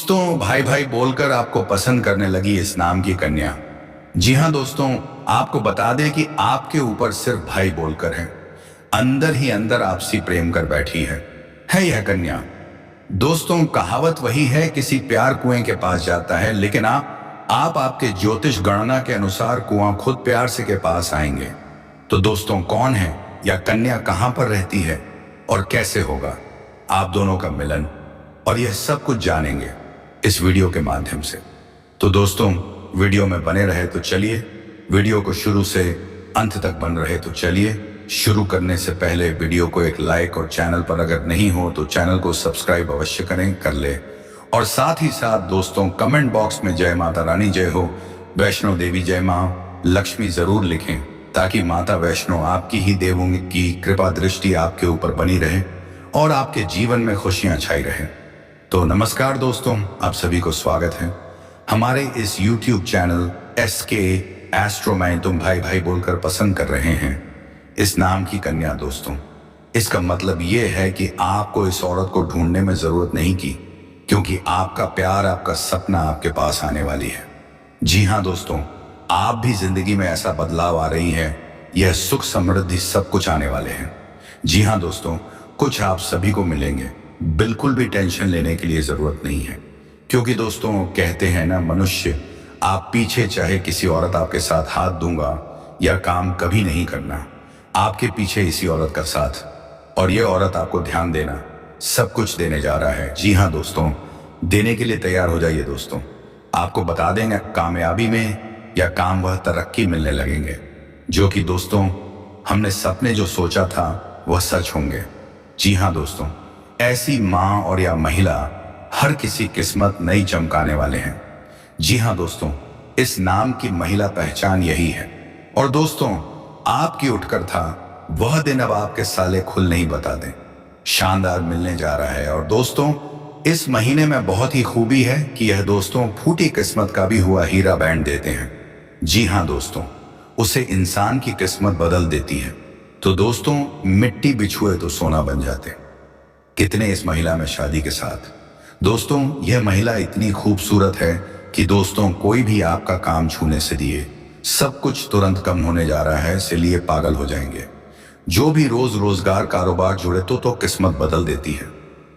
दोस्तों, भाई भाई बोलकर आपको पसंद करने लगी इस नाम की कन्या। जी हाँ दोस्तों, आपको बता दें कि आपके ऊपर सिर्फ भाई बोलकर है, अंदर ही अंदर आपसी प्रेम कर बैठी है यह कन्या। दोस्तों, कहावत वही है, किसी प्यार कुएं के पास जाता है, लेकिन आप आपके ज्योतिष गणना के अनुसार कुआं खुद प्यार से के पास आएंगे। तो दोस्तों, कौन है या कन्या कहां पर रहती है और कैसे होगा आप दोनों का मिलन, और यह सब कुछ जानेंगे इस वीडियो के माध्यम से। तो दोस्तों, वीडियो में बने रहे तो चलिए, वीडियो को शुरू से अंत तक बन रहे तो चलिए। शुरू करने से पहले वीडियो को एक लाइक और चैनल पर अगर नहीं हो तो चैनल को सब्सक्राइब अवश्य करें, कर ले। और साथ ही साथ दोस्तों, कमेंट बॉक्स में जय माता रानी जय हो, वैष्णो देवी जय माँ लक्ष्मी जरूर लिखें, ताकि माता वैष्णो आपकी ही देवों की कृपा दृष्टि आपके ऊपर बनी रहे और आपके जीवन में खुशियां छाई रहें। तो नमस्कार दोस्तों, आप सभी को स्वागत है हमारे इस YouTube चैनल SK एस्ट्रो में तुम भाई भाई बोलकर पसंद कर रहे हैं इस नाम की कन्या। दोस्तों, इसका मतलब ये है कि आपको इस औरत को ढूंढने में जरूरत नहीं की, क्योंकि आपका प्यार, आपका सपना आपके पास आने वाली है। जी हाँ दोस्तों, आप भी जिंदगी में ऐसा बदलाव आ रही है, यह सुख समृद्धि सब कुछ आने वाले हैं। जी हाँ दोस्तों, कुछ आप सभी को मिलेंगे, बिल्कुल भी टेंशन लेने के लिए जरूरत नहीं है, क्योंकि दोस्तों कहते हैं ना, मनुष्य आप पीछे चाहे किसी औरत आपके साथ हाथ दूंगा या काम कभी नहीं करना, आपके पीछे इसी औरत का साथ, और ये औरत आपको ध्यान देना सब कुछ देने जा रहा है। जी हाँ दोस्तों, देने के लिए तैयार हो जाइए दोस्तों। आपको बता देंगे कामयाबी में या काम वह तरक्की मिलने लगेंगे, जो कि दोस्तों हमने सपने जो सोचा था वह सच होंगे। जी हाँ दोस्तों, ऐसी माँ और या महिला हर किसी किस्मत नई चमकाने वाले हैं। जी हाँ दोस्तों, इस नाम की महिला पहचान यही है। और दोस्तों, आपकी उठकर था वह दिन अब आपके साले खुल नहीं बता दें, शानदार मिलने जा रहा है। और दोस्तों, इस महीने में बहुत ही खूबी है कि यह दोस्तों फूटी किस्मत का भी हुआ हीरा बैंड देते हैं। जी हाँ दोस्तों, उसे इंसान की किस्मत बदल देती है। तो दोस्तों, मिट्टी बिछुए तो सोना बन जाते। कितने इस महिला में शादी के साथ। दोस्तों, यह महिला इतनी खूबसूरत है कि दोस्तों कोई भी आपका काम छूने से दिए सब कुछ तुरंत कम होने जा रहा है, इसलिए पागल हो जाएंगे। जो भी रोजगार कारोबार जुड़े तो किस्मत बदल देती है।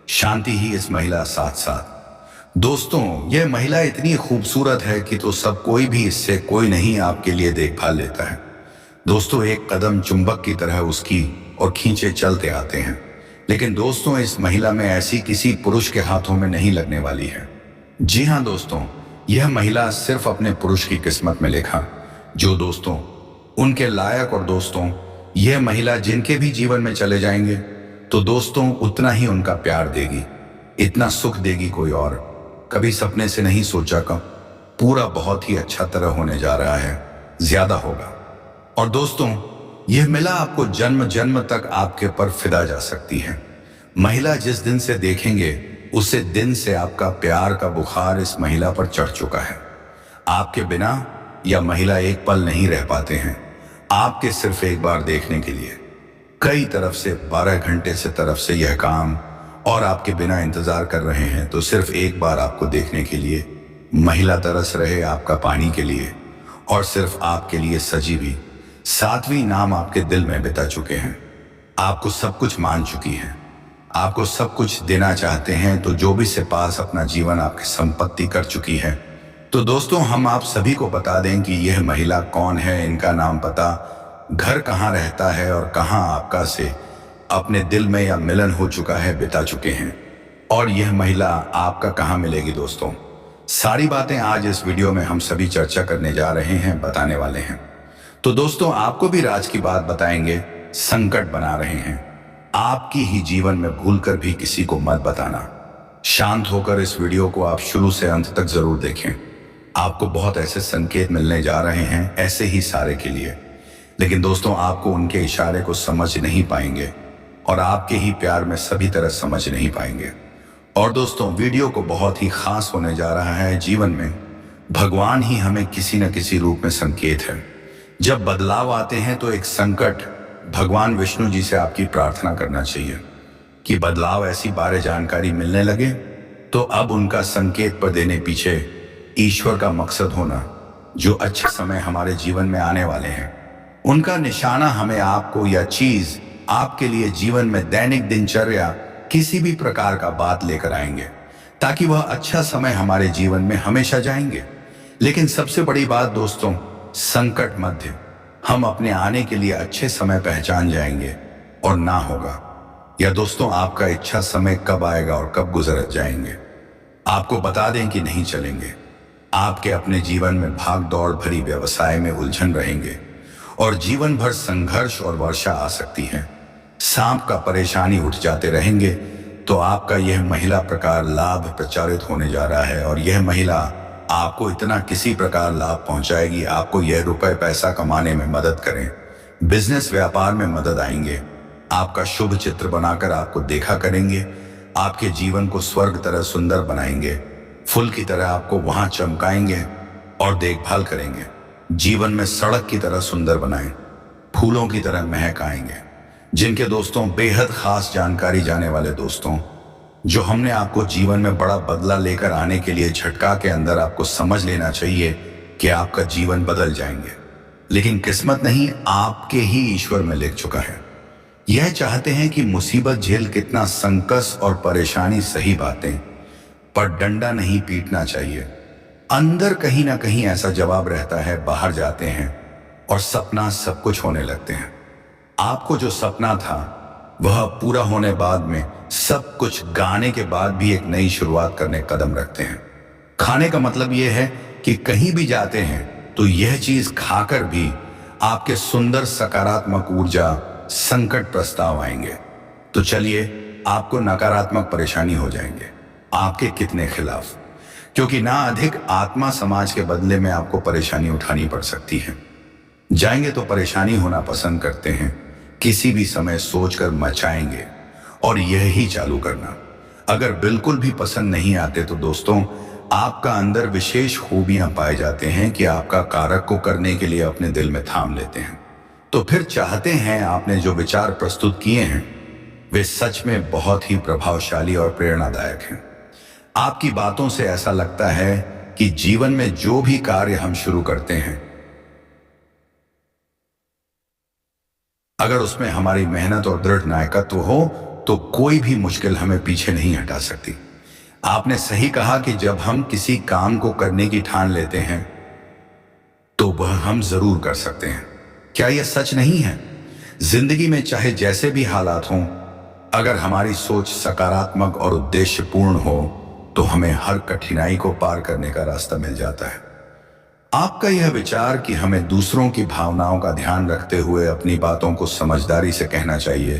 शांति ही इस महिला साथ साथ। दोस्तों, यह महिला इतनी खूबसूरत है कि तो सब कोई भी इससे कोई नहीं आपके लिए देखभाल लेता है। दोस्तों, एक कदम चुंबक की तरह उसकी और खींचे चलते आते हैं। लेकिन दोस्तों, इस महिला में ऐसी किसी पुरुष के हाथों में नहीं लगने वाली है। जी हाँ दोस्तों, यह महिला सिर्फ अपने पुरुष की किस्मत में लिखा, जो दोस्तों उनके लायक। और दोस्तों, यह महिला जिनके भी जीवन में चले जाएंगे तो दोस्तों उतना ही उनका प्यार देगी, इतना सुख देगी कोई और कभी सपने से नहीं सोचा। कब पूरा बहुत ही अच्छा तरह होने जा रहा है, ज्यादा होगा। और दोस्तों, यह मिला आपको जन्म जन्म तक आपके पर फिदा जा सकती है। महिला जिस दिन से देखेंगे उसे दिन से आपका प्यार का बुखार इस महिला पर चढ़ चुका है। आपके बिना यह महिला एक पल नहीं रह पाते हैं, आपके सिर्फ एक बार देखने के लिए। कई तरफ से 12 घंटे से तरफ से यह काम और आपके बिना इंतजार कर रहे हैं, तो सिर्फ एक बार आपको देखने के लिए महिला तरस रहे आपका पानी के लिए, और सिर्फ आपके लिए सजी भी 7वीं नाम आपके दिल में बिता चुके हैं। आपको सब कुछ मान चुकी हैं, आपको सब कुछ देना चाहते हैं, तो जो भी से पास अपना जीवन आपकी संपत्ति कर चुकी है। तो दोस्तों, हम आप सभी को बता दें कि यह महिला कौन है, इनका नाम, पता, घर कहाँ रहता है और कहाँ आपका से अपने दिल में या मिलन हो चुका है, बिता चुके हैं। और यह महिला आपका कहाँ मिलेगी दोस्तों, सारी बातें आज इस वीडियो में हम सभी चर्चा करने जा रहे हैं, बताने वाले हैं। तो दोस्तों, आपको भी राज की बात बताएंगे, संकट बना रहे हैं आपकी ही जीवन में, भूलकर भी किसी को मत बताना। शांत होकर इस वीडियो को आप शुरू से अंत तक जरूर देखें। आपको बहुत ऐसे संकेत मिलने जा रहे हैं, ऐसे ही सारे के लिए। लेकिन दोस्तों, आपको उनके इशारे को समझ नहीं पाएंगे और आपके ही प्यार में सभी तरह समझ नहीं पाएंगे। और दोस्तों, वीडियो को बहुत ही खास होने जा रहा है। जीवन में भगवान ही हमें किसी न किसी रूप में संकेत है। जब बदलाव आते हैं तो एक संकट, भगवान विष्णु जी से आपकी प्रार्थना करना चाहिए कि बदलाव ऐसी बारे जानकारी मिलने लगे तो अब उनका संकेत पर देने पीछे ईश्वर का मकसद होना, जो अच्छे समय हमारे जीवन में आने वाले हैं, उनका निशाना हमें आपको या चीज आपके लिए जीवन में दैनिक दिनचर्या किसी भी प्रकार का बात लेकर आएंगे, ताकि वह अच्छा समय हमारे जीवन में हमेशा जाएंगे। लेकिन सबसे बड़ी बात दोस्तों, संकट मध्य हम अपने आने के लिए अच्छे समय पहचान जाएंगे और ना होगा, या दोस्तों आपका इच्छा समय कब आएगा और कब गुजर जाएंगे आपको बता दें कि नहीं चलेंगे। आपके अपने जीवन में भाग दौड़ भरी व्यवसाय में उलझन रहेंगे और जीवन भर संघर्ष और वर्षा आ सकती है। सांप का परेशानी उठ जाते रहेंगे, तो आपका यह महिला प्रकार लाभ प्रचारित होने जा रहा है और यह महिला आपको इतना किसी प्रकार लाभ पहुंचाएगी, आपको यह रुपए पैसा कमाने में मदद करें, बिजनेस व्यापार में मदद आएंगे, आपका शुभ चित्र बनाकर आपको देखा करेंगे, आपके जीवन को स्वर्ग तरह सुंदर बनाएंगे, फूल की तरह आपको वहां चमकाएंगे और देखभाल करेंगे, जीवन में सड़क की तरह सुंदर बनाएं, फूलों की तरह महक आएंगे। जिनके दोस्तों बेहद खास जानकारी जाने वाले दोस्तों, जो हमने आपको जीवन में बड़ा बदला लेकर आने के लिए झटका के अंदर आपको समझ लेना चाहिए कि आपका जीवन बदल जाएंगे, लेकिन किस्मत नहीं, आपके ही ईश्वर में लिख चुका है। यह चाहते हैं कि मुसीबत झेल कितना संकट और परेशानी सही बातें, पर डंडा नहीं पीटना चाहिए। अंदर कहीं ना कहीं ऐसा जवाब रहता है, बाहर जाते हैं और सपना सब कुछ होने लगते हैं। आपको जो सपना था वह पूरा होने बाद में सब कुछ गाने के बाद भी एक नई शुरुआत करने कदम रखते हैं। खाने का मतलब यह है कि कहीं भी जाते हैं तो यह चीज खाकर भी आपके सुंदर सकारात्मक ऊर्जा संकट प्रस्ताव आएंगे। तो चलिए, आपको नकारात्मक परेशानी हो जाएंगे आपके कितने खिलाफ, क्योंकि ना अधिक आत्मा समाज के बदले में आपको परेशानी उठानी पड़ सकती है। जाएंगे तो परेशानी होना पसंद करते हैं, किसी भी समय सोचकर मचाएंगे और यही चालू करना। अगर बिल्कुल भी पसंद नहीं आते तो दोस्तों, आपका अंदर विशेष खूबियां पाए जाते हैं कि आपका कारक को करने के लिए अपने दिल में थाम लेते हैं। तो फिर चाहते हैं आपने जो विचार प्रस्तुत किए हैं वे सच में बहुत ही प्रभावशाली और प्रेरणादायक हैं। आपकी बातों से ऐसा लगता है कि जीवन में जो भी कार्य हम शुरू करते हैं, अगर उसमें हमारी मेहनत और दृढ़ नायकत्व हो तो कोई भी मुश्किल हमें पीछे नहीं हटा सकती। आपने सही कहा कि जब हम किसी काम को करने की ठान लेते हैं तो वह हम जरूर कर सकते हैं। क्या यह सच नहीं है? जिंदगी में चाहे जैसे भी हालात हों, अगर हमारी सोच सकारात्मक और उद्देश्यपूर्ण हो तो हमें हर कठिनाई को पार करने का रास्ता मिल जाता है। आपका यह विचार कि हमें दूसरों की भावनाओं का ध्यान रखते हुए अपनी बातों को समझदारी से कहना चाहिए,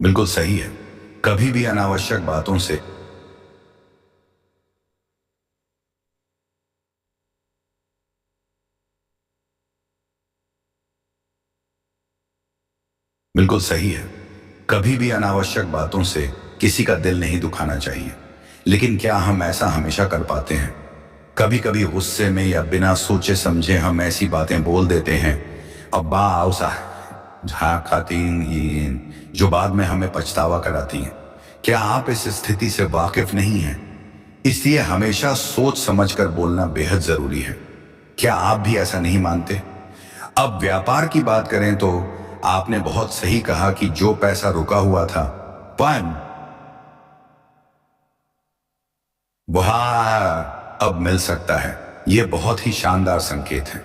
बिल्कुल सही है। कभी भी अनावश्यक बातों से बिल्कुल सही है। कभी भी अनावश्यक बातों से किसी का दिल नहीं दुखाना चाहिए, लेकिन क्या हम ऐसा हमेशा कर पाते हैं? कभी कभी गुस्से में या बिना सोचे समझे हम ऐसी बातें बोल देते हैं, अब्बा आओसा खाती, जो बाद में हमें पछतावा कराती हैं। क्या आप इस स्थिति से वाकिफ नहीं हैं? इसलिए हमेशा सोच समझकर बोलना बेहद जरूरी है। क्या आप भी ऐसा नहीं मानते? अब व्यापार की बात करें तो आपने बहुत सही कहा कि जो पैसा रुका हुआ था वह अब मिल सकता है। यह बहुत ही शानदार संकेत है।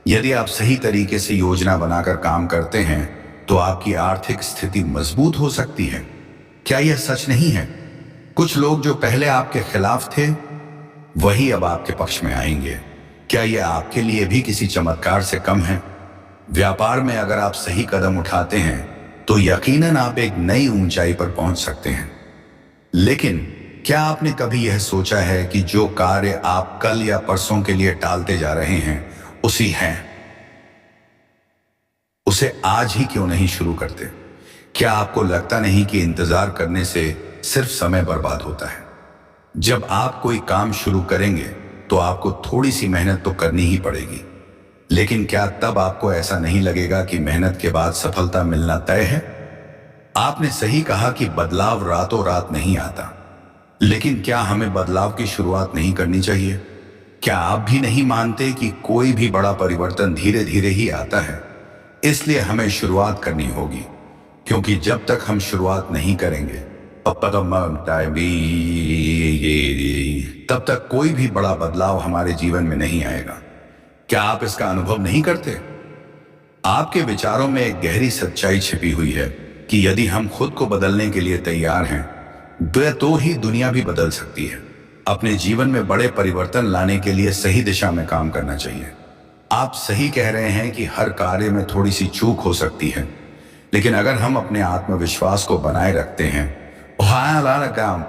यदि आप सही तरीके से योजना बनाकर काम करते हैं तो आपकी आर्थिक स्थिति मजबूत हो सकती है। क्या यह सच नहीं है? कुछ लोग जो पहले आपके खिलाफ थे वही अब आपके पक्ष में आएंगे। क्या यह आपके लिए भी किसी चमत्कार से कम है? व्यापार में अगर आप सही कदम उठाते हैं तो यकीनन आप एक नई ऊंचाई पर पहुंच सकते हैं। लेकिन क्या आपने कभी यह सोचा है कि जो कार्य आप कल या परसों के लिए टालते जा रहे हैं उसे आज ही क्यों नहीं शुरू करते? क्या आपको लगता नहीं कि इंतजार करने से सिर्फ समय बर्बाद होता है? जब आप कोई काम शुरू करेंगे तो आपको थोड़ी सी मेहनत तो करनी ही पड़ेगी, लेकिन क्या तब आपको ऐसा नहीं लगेगा कि मेहनत के बाद सफलता मिलना तय है? आपने सही कहा कि बदलाव रातों रात नहीं आता, लेकिन क्या हमें बदलाव की शुरुआत नहीं करनी चाहिए? क्या आप भी नहीं मानते कि कोई भी बड़ा परिवर्तन धीरे धीरे ही आता है? इसलिए हमें शुरुआत करनी होगी, क्योंकि जब तक हम शुरुआत नहीं करेंगे तब तक कोई भी बड़ा बदलाव हमारे जीवन में नहीं आएगा। क्या आप इसका अनुभव नहीं करते? आपके विचारों में एक गहरी सच्चाई छिपी हुई है कि यदि हम खुद को बदलने के लिए तैयार हैं, तो ही दुनिया भी बदल सकती है। अपने जीवन में बड़े परिवर्तन लाने के लिए सही दिशा में काम करना चाहिए। आप सही कह रहे हैं कि हर कार्य में थोड़ी सी चूक हो सकती है, लेकिन अगर हम अपने आत्मविश्वास को बनाए रखते हैं काम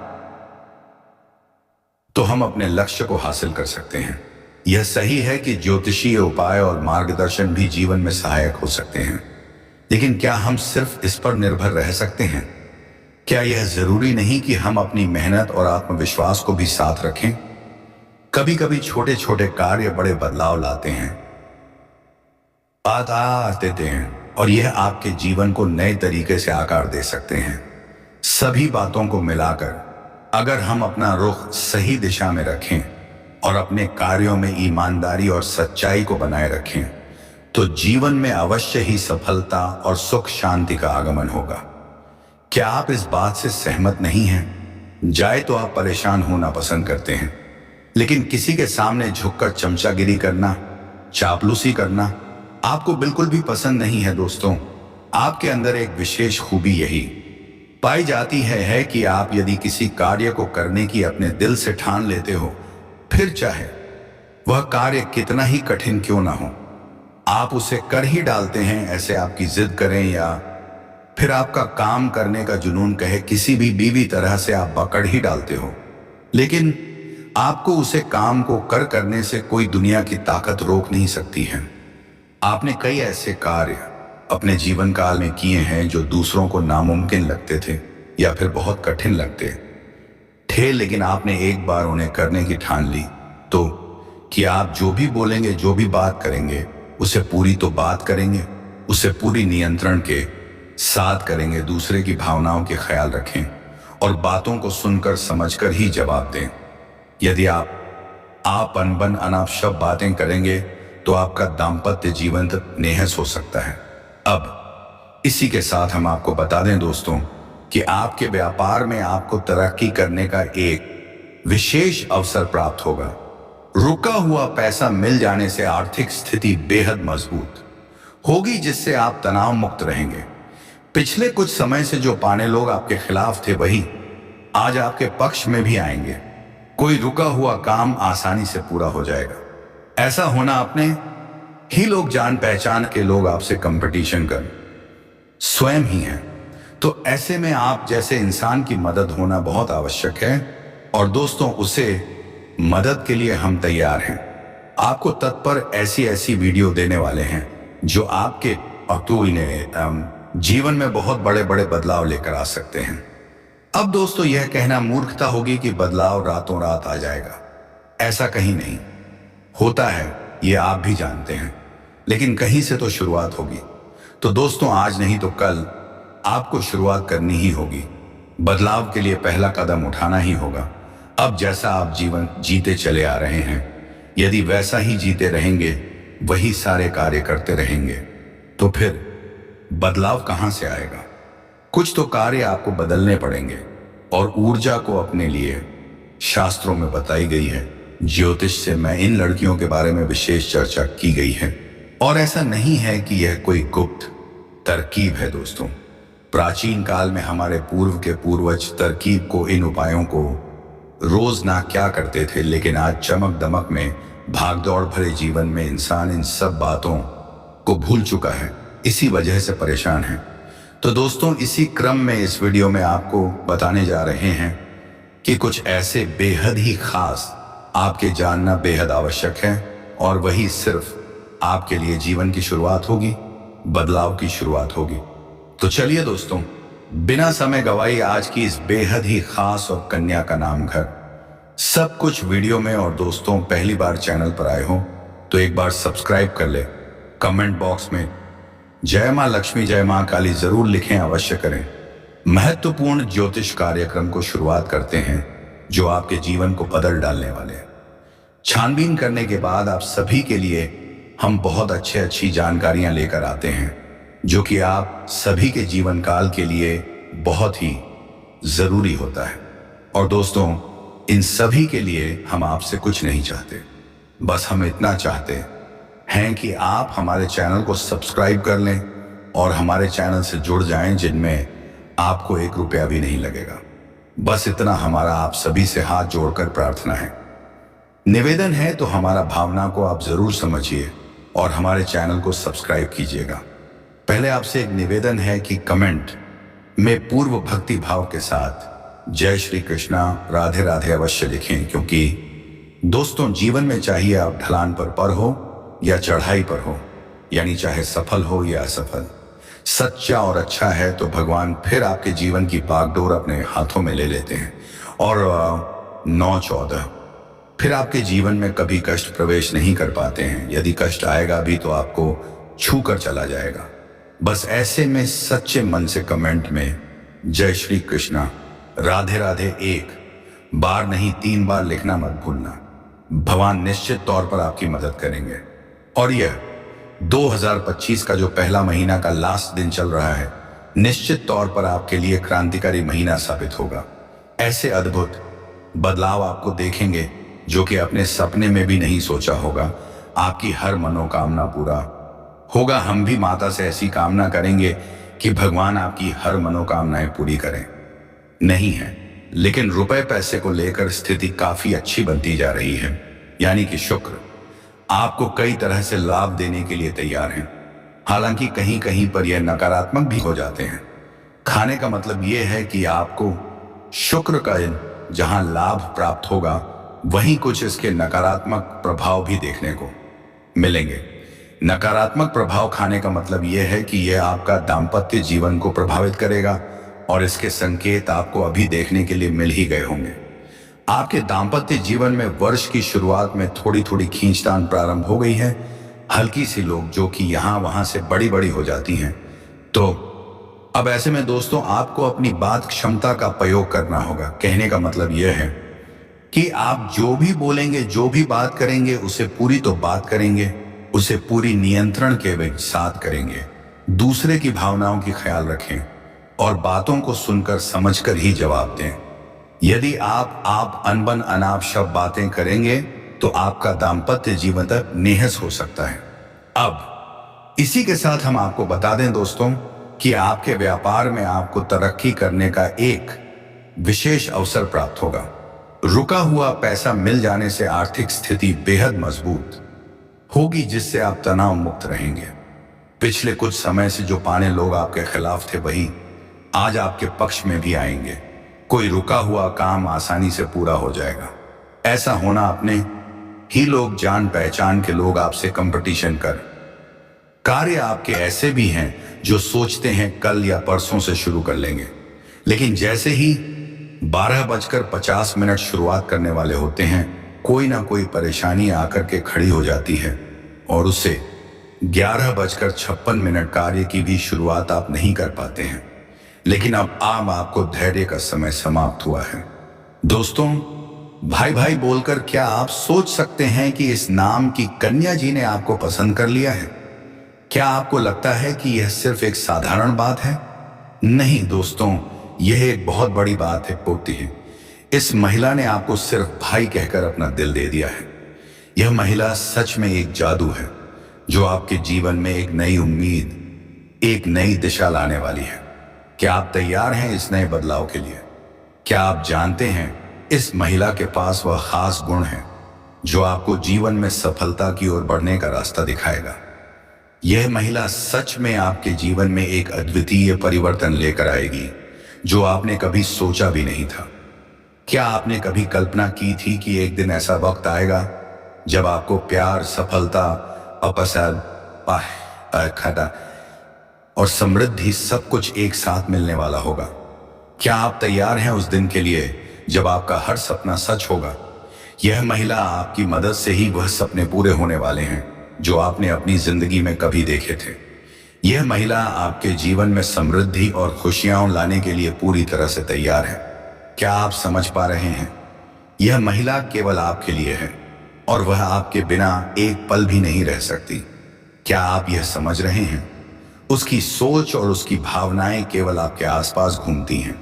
तो हम अपने लक्ष्य को हासिल कर सकते हैं। यह सही है कि ज्योतिषीय उपाय और मार्गदर्शन भी जीवन में सहायक हो सकते हैं, लेकिन क्या हम सिर्फ इस पर निर्भर रह सकते हैं? क्या यह जरूरी नहीं कि हम अपनी मेहनत और आत्मविश्वास को भी साथ रखें? कभी कभी छोटे छोटे कार्य बड़े बदलाव लाते हैं, देते हैं, और यह आपके जीवन को नए तरीके से आकार दे सकते हैं। सभी बातों को मिलाकर अगर हम अपना रुख सही दिशा में रखें और अपने कार्यों में ईमानदारी और सच्चाई को बनाए रखें, तो जीवन में अवश्य ही सफलता और सुख शांति का आगमन होगा। क्या आप इस बात से सहमत नहीं हैं? जाए तो आप परेशान होना पसंद करते हैं, लेकिन किसी के सामने झुककर चमचागिरी करना, चापलूसी करना आपको बिल्कुल भी पसंद नहीं है। दोस्तों, आपके अंदर एक विशेष खूबी यही पाई जाती है कि आप यदि किसी कार्य को करने की अपने दिल से ठान लेते हो, फिर चाहे वह कार्य कितना ही कठिन क्यों ना हो, आप उसे कर ही डालते हैं। ऐसे आपकी जिद करें या फिर आपका काम करने का जुनून कहे, किसी भी तरह से आप पकड़ ही डालते हो, लेकिन आपको उसे काम को करने से कोई दुनिया की ताकत रोक नहीं सकती है। आपने कई ऐसे कार्य अपने जीवन काल में किए हैं जो दूसरों को नामुमकिन लगते थे या फिर बहुत कठिन लगते थे, लेकिन आपने एक बार उन्हें करने की ठान ली तो कि आप जो भी बोलेंगे, जो भी बात करेंगे, उसे पूरी तो बात करेंगे, उसे पूरी नियंत्रण के साथ करेंगे, दूसरे की भावनाओं के ख्याल रखें और बातों को सुनकर समझकर ही जवाब दें। यदि आप अनबन अनाप शब्द बातें करेंगे तो आपका दाम्पत्य जीवन तक नेहस हो सकता है। अब इसी के साथ हम आपको बता दें दोस्तों कि आपके व्यापार में आपको तरक्की करने का एक विशेष अवसर प्राप्त होगा। रुका हुआ पैसा मिल जाने से आर्थिक स्थिति बेहद मजबूत होगी, जिससे आप तनाव मुक्त रहेंगे। पिछले कुछ समय से जो पाने लोग आपके खिलाफ थे, वही आज आपके पक्ष में भी आएंगे। कोई रुका हुआ काम आसानी से पूरा हो जाएगा। ऐसा होना अपने ही लोग, जान पहचान के लोग आपसे कंपटीशन कर स्वयं ही हैं। तो ऐसे में आप जैसे इंसान की मदद होना बहुत आवश्यक है, और दोस्तों उसे मदद के लिए हम तैयार हैं। आपको तत्पर ऐसी वीडियो देने वाले हैं जो आपके जीवन में बहुत बड़े बड़े बदलाव लेकर आ सकते हैं। अब दोस्तों, यह कहना मूर्खता होगी कि बदलाव रातों रात आ जाएगा। ऐसा कहीं नहीं होता है, ये आप भी जानते हैं, लेकिन कहीं से तो शुरुआत होगी। तो दोस्तों, आज नहीं तो कल आपको शुरुआत करनी ही होगी। बदलाव के लिए पहला कदम उठाना ही होगा। अब जैसा आप जीवन जीते चले आ रहे हैं, यदि वैसा ही जीते रहेंगे, वही सारे कार्य करते रहेंगे, तो फिर बदलाव कहां से आएगा? कुछ तो कार्य आपको बदलने पड़ेंगे, और ऊर्जा को अपने लिए शास्त्रों में बताई गई है। ज्योतिष से मैं इन लड़कियों के बारे में विशेष चर्चा की गई है, और ऐसा नहीं है कि यह कोई गुप्त तरकीब है। दोस्तों, प्राचीन काल में हमारे पूर्व के पूर्वज तरकीब को, इन उपायों को रोज ना क्या करते थे, लेकिन आज चमक दमक में भागदौड़ भरे जीवन में इंसान इन सब बातों को भूल चुका है, इसी वजह से परेशान है। तो दोस्तों, इसी क्रम में इस वीडियो में आपको बताने जा रहे हैं कि कुछ ऐसे बेहद ही खास आपके जानना बेहद आवश्यक है, और वही सिर्फ आपके लिए जीवन की शुरुआत होगी, बदलाव की शुरुआत होगी। तो चलिए दोस्तों, बिना समय गवाई आज की इस बेहद ही खास और कन्या का नाम घर सब कुछ वीडियो में। और दोस्तों, पहली बार चैनल पर आए हो तो एक बार सब्सक्राइब कर ले। कमेंट बॉक्स में जय मां लक्ष्मी, जय मां काली जरूर लिखें, अवश्य करें। महत्वपूर्ण ज्योतिष कार्यक्रम को शुरुआत करते हैं जो आपके जीवन को बदल डालने वाले हैं। छानबीन करने के बाद आप सभी के लिए हम बहुत अच्छी जानकारियां लेकर आते हैं जो कि आप सभी के जीवन काल के लिए बहुत ही जरूरी होता है। और दोस्तों, इन सभी के लिए हम आपसे कुछ नहीं चाहते, बस हम इतना चाहते हैं कि आप हमारे चैनल को सब्सक्राइब कर लें और हमारे चैनल से जुड़ जाएं, जिनमें आपको 1 रुपया भी नहीं लगेगा। बस इतना हमारा आप सभी से हाथ जोड़कर प्रार्थना है, निवेदन है। तो हमारा भावना को आप जरूर समझिए और हमारे चैनल को सब्सक्राइब कीजिएगा। पहले आपसे एक निवेदन है कि कमेंट में पूर्व भक्ति भाव के साथ जय श्री कृष्णा, राधे राधे अवश्य लिखें, क्योंकि दोस्तों, जीवन में चाहिए आप ढलान पर हो या चढ़ाई पर हो, यानी चाहे सफल हो या असफल, सच्चा और अच्छा है तो भगवान फिर आपके जीवन की बागडोर अपने हाथों में ले लेते हैं। और 9-14 फिर आपके जीवन में कभी कष्ट प्रवेश नहीं कर पाते हैं। यदि कष्ट आएगा भी तो आपको छू कर चला जाएगा। बस ऐसे में सच्चे मन से कमेंट में जय श्री कृष्णा, राधे राधे 1 बार नहीं 3 बार लिखना मत भूलना। भगवान निश्चित तौर पर आपकी मदद करेंगे। और यह 2025 का जो पहला महीना का लास्ट दिन चल रहा है, निश्चित तौर पर आपके लिए क्रांतिकारी महीना साबित होगा। ऐसे अद्भुत बदलाव आपको देखेंगे जो कि अपने सपने में भी नहीं सोचा होगा। आपकी हर मनोकामना पूरा होगा। हम भी माता से ऐसी कामना करेंगे कि भगवान आपकी हर मनोकामनाएं पूरी करें। नहीं है, लेकिन रुपए पैसे को लेकर स्थिति काफी अच्छी बनती जा रही है, यानी कि शुक्र आपको कई तरह से लाभ देने के लिए तैयार हैं। हालांकि कहीं कहीं पर यह नकारात्मक भी हो जाते हैं। खाने का मतलब यह है कि आपको शुक्र का जहां लाभ प्राप्त होगा, वहीं कुछ इसके नकारात्मक प्रभाव भी देखने को मिलेंगे। नकारात्मक प्रभाव खाने का मतलब यह है कि यह आपका दाम्पत्य जीवन को प्रभावित करेगा और इसके संकेत आपको अभी देखने के लिए मिल ही गए होंगे। आपके दाम्पत्य जीवन में वर्ष की शुरुआत में थोड़ी खींचतान प्रारंभ हो गई है। हल्की सी लोग जो कि यहां वहां से बड़ी हो जाती हैं। तो अब ऐसे में दोस्तों, आपको अपनी बात क्षमता का प्रयोग करना होगा। कहने का मतलब यह है कि आप जो भी बोलेंगे, जो भी बात करेंगे, उसे पूरी तो बात करेंगे, उसे पूरी नियंत्रण के साथ करेंगे। दूसरे की भावनाओं की ख्याल रखें और बातों को सुनकर समझकर ही जवाब दें। यदि आप अनबन अनाप शब्द बातें करेंगे तो आपका दाम्पत्य जीवन तक निहस हो सकता है। अब इसी के साथ हम आपको बता दें दोस्तों कि आपके व्यापार में आपको तरक्की करने का एक विशेष अवसर प्राप्त होगा। रुका हुआ पैसा मिल जाने से आर्थिक स्थिति बेहद मजबूत होगी, जिससे आप तनाव मुक्त रहेंगे। पिछले कुछ समय से जो पाने लोग आपके खिलाफ थे, वही आज आपके पक्ष में भी आएंगे। कोई रुका हुआ काम आसानी से पूरा हो जाएगा। ऐसा होना अपने ही लोग, जान पहचान के लोग आपसे कंपटीशन कर। कार्य आपके ऐसे भी हैं जो सोचते हैं कल या परसों से शुरू कर लेंगे, लेकिन जैसे ही 12:50 शुरुआत करने वाले होते हैं, कोई ना कोई परेशानी आकर के खड़ी हो जाती है और उससे 11:56 कार्य की भी शुरुआत आप नहीं कर पाते हैं। लेकिन अब आपको धैर्य का समय समाप्त हुआ है। दोस्तों, भाई बोलकर क्या आप सोच सकते हैं कि इस नाम की कन्या जी ने आपको पसंद कर लिया है? क्या आपको लगता है कि यह सिर्फ एक साधारण बात है? नहीं दोस्तों, यह एक बहुत बड़ी बात होती है। इस महिला ने आपको सिर्फ भाई कहकर अपना दिल दे दिया है। यह महिला सच में एक जादू है जो आपके जीवन में एक नई उम्मीद, एक नई दिशा लाने वाली है। क्या आप तैयार हैं इस नए बदलाव के लिए? क्या आप जानते हैं इस महिला के पास वह खास गुण है जो आपको जीवन में सफलता की ओर बढ़ने का रास्ता दिखाएगा। यह महिला सच में आपके जीवन में एक अद्वितीय परिवर्तन लेकर आएगी जो आपने कभी सोचा भी नहीं था। क्या आपने कभी कल्पना की थी कि एक दिन ऐसा वक्त आएगा जब आपको प्यार, सफलता, अपसर, खटा और समृद्धि सब कुछ एक साथ मिलने वाला होगा? क्या आप तैयार हैं उस दिन के लिए जब आपका हर सपना सच होगा? यह महिला आपकी मदद से ही वह सपने पूरे होने वाले हैं जो आपने अपनी जिंदगी में कभी देखे थे। यह महिला आपके जीवन में समृद्धि और खुशियां लाने के लिए पूरी तरह से तैयार है। क्या आप समझ पा रहे हैं? यह महिला केवल आपके लिए है और वह आपके बिना एक पल भी नहीं रह सकती। क्या आप यह समझ रहे हैं? उसकी सोच और उसकी भावनाएं केवल आपके आसपास घूमती हैं।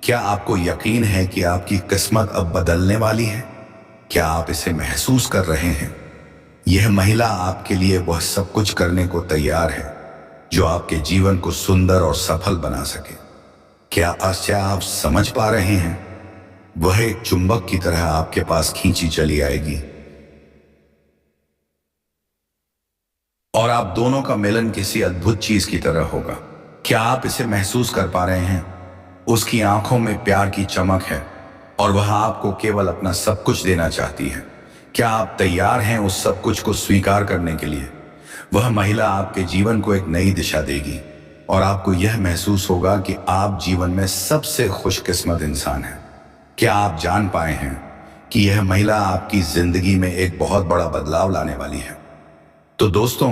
क्या आपको यकीन है कि आपकी किस्मत अब बदलने वाली है? क्या आप इसे महसूस कर रहे हैं? यह महिला आपके लिए वह सब कुछ करने को तैयार है जो आपके जीवन को सुंदर और सफल बना सके। क्या आप समझ पा रहे हैं? वह एक चुंबक की तरह आपके पास खींची चली आएगी और आप दोनों का मिलन किसी अद्भुत चीज की तरह होगा। क्या आप इसे महसूस कर पा रहे हैं? उसकी आंखों में प्यार की चमक है और वह आपको केवल अपना सब कुछ देना चाहती है। क्या आप तैयार हैं उस सब कुछ को स्वीकार करने के लिए? वह महिला आपके जीवन को एक नई दिशा देगी और आपको यह महसूस होगा कि आप जीवन में सबसे खुशकिस्मत इंसान हैं। क्या आप जान पाए हैं कि यह महिला आपकी जिंदगी में एक बहुत बड़ा बदलाव लाने वाली है? तो दोस्तों,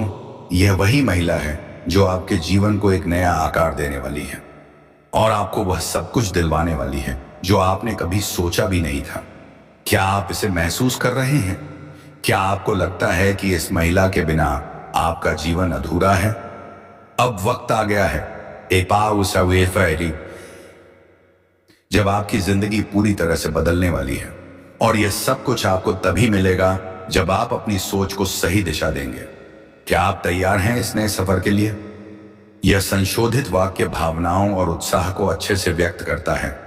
यह वही महिला है जो आपके जीवन को एक नया आकार देने वाली है और आपको वह सब कुछ दिलवाने वाली है जो आपने कभी सोचा भी नहीं था। क्या आप इसे महसूस कर रहे हैं? क्या आपको लगता है कि इस महिला के बिना आपका जीवन अधूरा है? अब वक्त आ गया है जब आपकी जिंदगी पूरी तरह से बदलने वाली है और यह सब कुछ आपको तभी मिलेगा जब आप अपनी सोच को सही दिशा देंगे। क्या आप तैयार हैं इस नए सफर के लिए? यह संशोधित वाक्य भावनाओं और उत्साह को अच्छे से व्यक्त करता है,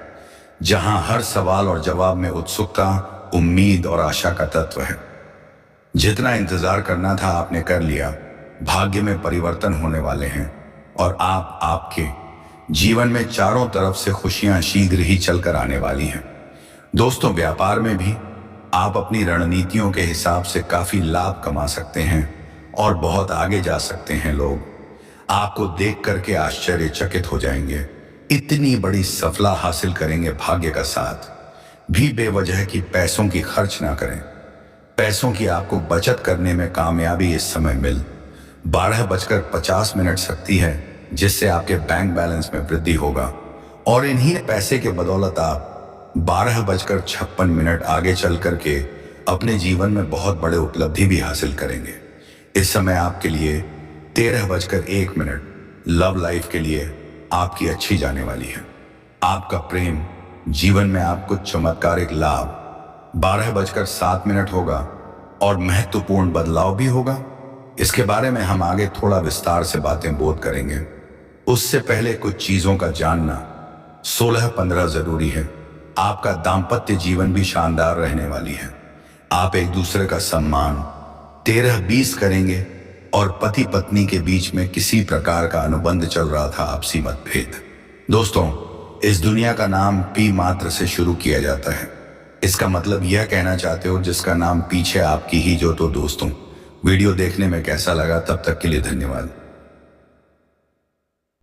जहां हर सवाल और जवाब में उत्सुकता, उम्मीद और आशा का तत्व है। जितना इंतजार करना था आपने कर लिया। भाग्य में परिवर्तन होने वाले हैं और आपके जीवन में चारों तरफ से खुशियां शीघ्र ही चलकर आने वाली हैं। दोस्तों, व्यापार में भी आप अपनी रणनीतियों के हिसाब से काफी लाभ कमा सकते हैं और बहुत आगे जा सकते हैं। लोग आपको देख करके आश्चर्यचकित हो जाएंगे। इतनी बड़ी सफलता हासिल करेंगे। भाग्य का साथ भी बेवजह की पैसों की खर्च ना करें। पैसों की आपको बचत करने में कामयाबी इस समय मिल 12:50 सकती है, जिससे आपके बैंक बैलेंस में वृद्धि होगा और इन्हीं पैसे के बदौलत आप 12:56 आगे चल करके अपने जीवन में बहुत बड़े उपलब्धि भी हासिल करेंगे। इस समय आपके लिए 13:01 लव लाइफ के लिए आपकी अच्छी जाने वाली है। आपका प्रेम जीवन में आपको चमत्कारिक लाभ 12:07 होगा और महत्वपूर्ण बदलाव भी होगा। इसके बारे में हम आगे थोड़ा विस्तार से बातें बोध करेंगे। उससे पहले कुछ चीजों का जानना 16-15 जरूरी है। आपका दाम्पत्य जीवन भी शानदार रहने वाली है। आप एक दूसरे का सम्मान 13-20 करेंगे और पति पत्नी के बीच में किसी प्रकार का अनुबंध चल रहा था, आपसी मतभेद। दोस्तों, इस दुनिया का नाम पी मात्र से शुरू किया जाता है। इसका मतलब यह कहना चाहते हो जिसका नाम पीछे आपकी ही जो। तो दोस्तों, वीडियो देखने में कैसा लगा? तब तक के लिए धन्यवाद।